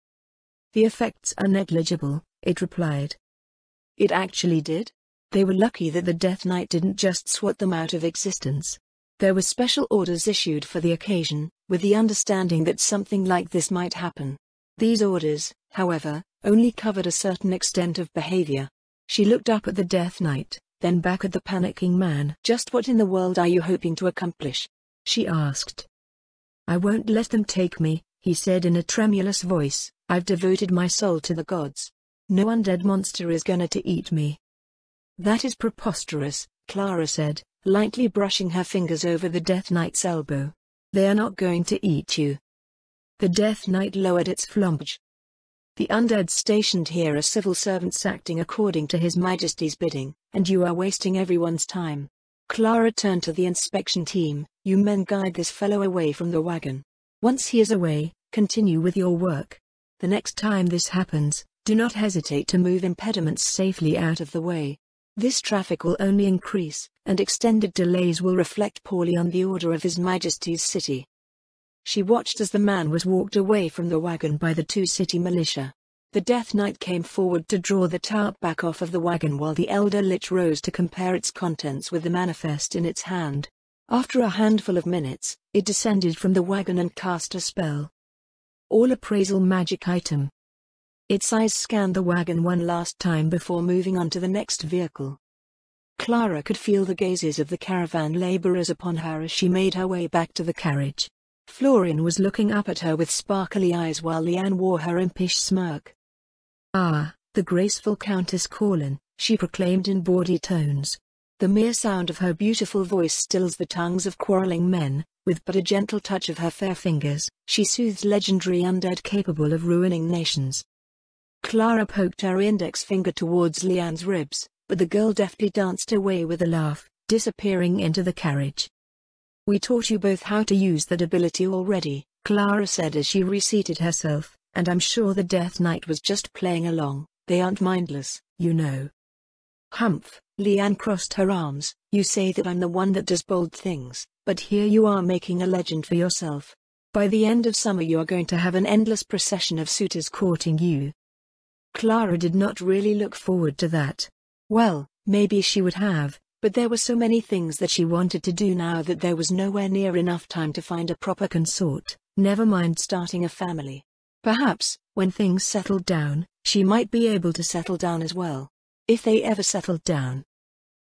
The effects are negligible, it replied. It actually did? They were lucky that the Death Knight didn't just swat them out of existence. There were special orders issued for the occasion, with the understanding that something like this might happen. These orders, however, only covered a certain extent of behavior. She looked up at the Death Knight, then back at the panicking man. Just what in the world are you hoping to accomplish? She asked. I won't let them take me, he said in a tremulous voice. I've devoted my soul to the gods. No undead monster is gonna to eat me. That is preposterous, Clara said, lightly brushing her fingers over the Death Knight's elbow. They are not going to eat you. The Death Knight lowered its flambage. The undead stationed here are civil servants acting according to His Majesty's bidding, and you are wasting everyone's time. Clara turned to the inspection team. You men guide this fellow away from the wagon. Once he is away, continue with your work. The next time this happens, do not hesitate to move impediments safely out of the way. This traffic will only increase, and extended delays will reflect poorly on the order of His Majesty's city. She watched as the man was walked away from the wagon by the 2 city militia. The Death Knight came forward to draw the tarp back off of the wagon while the Elder Lich rose to compare its contents with the manifest in its hand. After a handful of minutes, it descended from the wagon and cast a spell. All appraisal magic item. Its eyes scanned the wagon one last time before moving on to the next vehicle. Clara could feel the gazes of the caravan laborers upon her as she made her way back to the carriage. Florian was looking up at her with sparkly eyes while Leanne wore her impish smirk. Ah, the graceful Countess Corlin, she proclaimed in bawdy tones. The mere sound of her beautiful voice stills the tongues of quarreling men. With but a gentle touch of her fair fingers, she soothes legendary undead capable of ruining nations. Clara poked her index finger towards Leanne's ribs, but the girl deftly danced away with a laugh, disappearing into the carriage. We taught you both how to use that ability already, Clara said as she reseated herself, and I'm sure the Death Knight was just playing along. They aren't mindless, you know. Humph, Leanne crossed her arms. You say that I'm the one that does bold things, but here you are making a legend for yourself. By the end of summer you are going to have an endless procession of suitors courting you. Clara did not really look forward to that. Well, maybe she would have, but there were so many things that she wanted to do now that there was nowhere near enough time to find a proper consort, never mind starting a family. Perhaps, when things settled down, she might be able to settle down as well. If they ever settled down.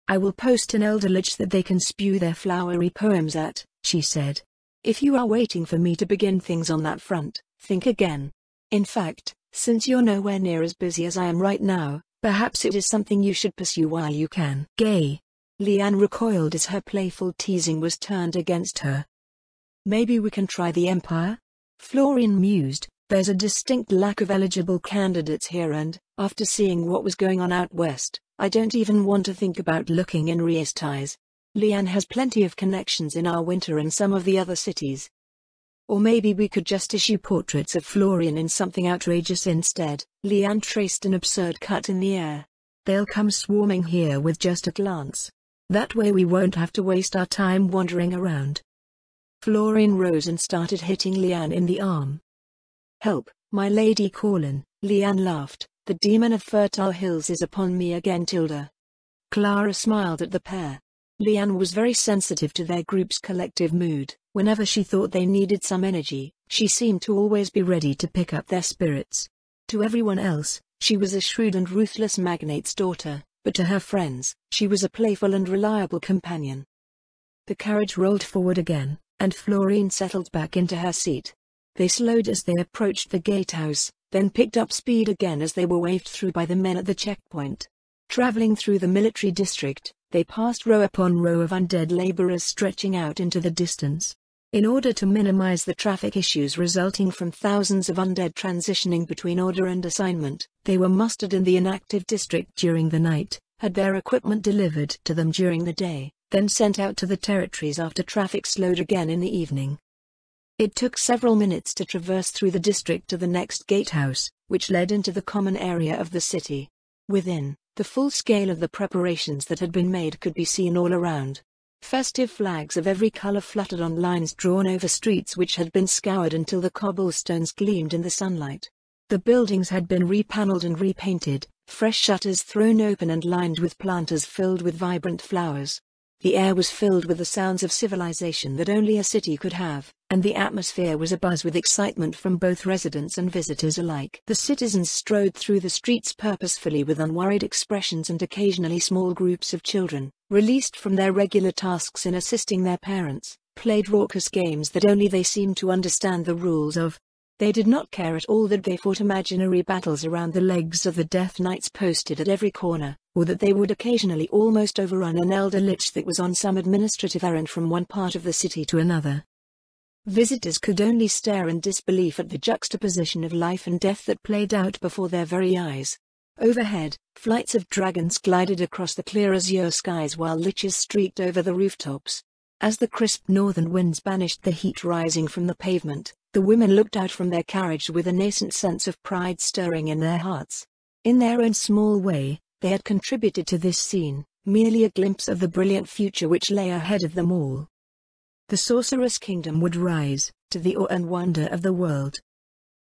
I will post an Elder Lich that they can spew their flowery poems at, she said. If you are waiting for me to begin things on that front, think again. In fact, since you're nowhere near as busy as I am right now, perhaps it is something you should pursue while you can. Gay. Leanne recoiled as her playful teasing was turned against her. "Maybe we can try the Empire?" Florian mused. "There's a distinct lack of eligible candidates here and, after seeing what was going on out west, I don't even want to think about looking in Ria's ties. Leanne has plenty of connections in our winter and some of the other cities. Or maybe we could just issue portraits of Florian in something outrageous instead." Leanne traced an absurd cut in the air. "They'll come swarming here with just a glance. That way we won't have to waste our time wandering around." Florian rose and started hitting Leanne in the arm. "Help, my lady Corlin," Leanne laughed. "The demon of fertile hills is upon me again, Tilda." Clara smiled at the pair. Leanne was very sensitive to their group's collective mood. Whenever she thought they needed some energy, she seemed to always be ready to pick up their spirits. To everyone else, she was a shrewd and ruthless magnate's daughter, but to her friends, she was a playful and reliable companion. The carriage rolled forward again, and Florine settled back into her seat. They slowed as they approached the gatehouse, then picked up speed again as they were waved through by the men at the checkpoint. Traveling through the military district, they passed row upon row of undead laborers stretching out into the distance. In order to minimize the traffic issues resulting from thousands of undead transitioning between order and assignment, they were mustered in the inactive district during the night, had their equipment delivered to them during the day, then sent out to the territories after traffic slowed again in the evening. It took several minutes to traverse through the district to the next gatehouse, which led into the common area of the city. Within, the full scale of the preparations that had been made could be seen all around. Festive flags of every color fluttered on lines drawn over streets which had been scoured until the cobblestones gleamed in the sunlight. The buildings had been repaneled and repainted, fresh shutters thrown open and lined with planters filled with vibrant flowers. The air was filled with the sounds of civilization that only a city could have, and the atmosphere was abuzz with excitement from both residents and visitors alike. The citizens strode through the streets purposefully with unworried expressions, and occasionally small groups of children, released from their regular tasks in assisting their parents, played raucous games that only they seemed to understand the rules of. They did not care at all that they fought imaginary battles around the legs of the Death Knights posted at every corner, or that they would occasionally almost overrun an elder lich that was on some administrative errand from one part of the city to another. Visitors could only stare in disbelief at the juxtaposition of life and death that played out before their very eyes. Overhead, flights of dragons glided across the clear azure skies while liches streaked over the rooftops. As the crisp northern winds banished the heat rising from the pavement, the women looked out from their carriage with a nascent sense of pride stirring in their hearts. In their own small way, they had contributed to this scene, merely a glimpse of the brilliant future which lay ahead of them all. The sorceress kingdom would rise, to the awe and wonder of the world,